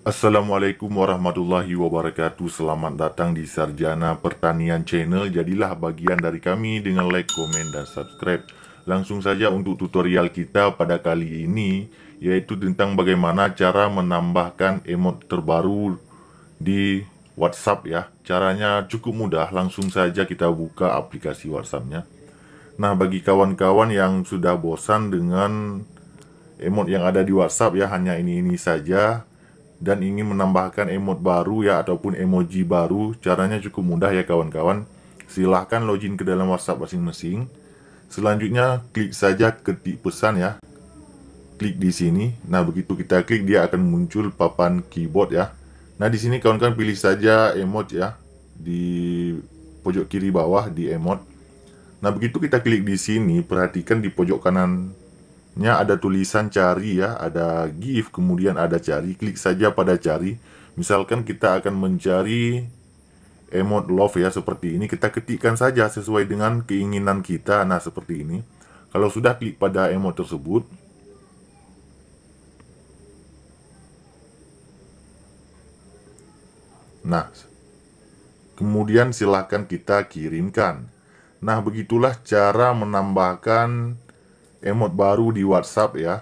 Assalamualaikum warahmatullahi wabarakatuh. Selamat datang di Sarjana Pertanian Channel. Jadilah bagian dari kami dengan like, komen, dan subscribe. Langsung saja untuk tutorial kita pada kali ini, yaitu tentang bagaimana cara menambahkan emot terbaru di WhatsApp ya. Caranya cukup mudah, langsung saja kita buka aplikasi WhatsAppnya. Nah, bagi kawan-kawan yang sudah bosan dengan emot yang ada di WhatsApp ya, hanya ini saja, dan ingin menambahkan emot baru ya ataupun emoji baru, caranya cukup mudah ya kawan-kawan. Silahkan login ke dalam WhatsApp masing-masing. Selanjutnya klik saja ketik pesan ya. Klik di sini. Nah, begitu kita klik dia akan muncul papan keyboard ya. Nah, di sini kawan-kawan pilih saja emot ya di pojok kiri bawah di emot. Nah, begitu kita klik di sini, perhatikan di pojok kanan ada tulisan cari ya, ada gift, kemudian ada cari. Klik saja pada cari. Misalkan kita akan mencari emot love ya, seperti ini. Kita ketikkan saja sesuai dengan keinginan kita. Nah, seperti ini. Kalau sudah klik pada emot tersebut, nah, kemudian silahkan kita kirimkan. Nah, begitulah cara menambahkan emot baru di WhatsApp ya.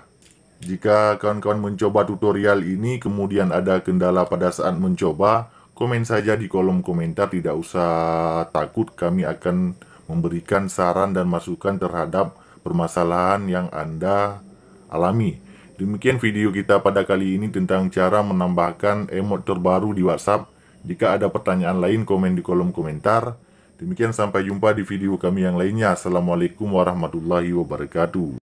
Jika kawan-kawan mencoba tutorial ini kemudian ada kendala pada saat mencoba, komen saja di kolom komentar, tidak usah takut, kami akan memberikan saran dan masukan terhadap permasalahan yang Anda alami. Demikian video kita pada kali ini tentang cara menambahkan emot terbaru di WhatsApp. Jika ada pertanyaan lain, komen di kolom komentar. Demikian, sampai jumpa di video kami yang lainnya. Assalamualaikum warahmatullahi wabarakatuh.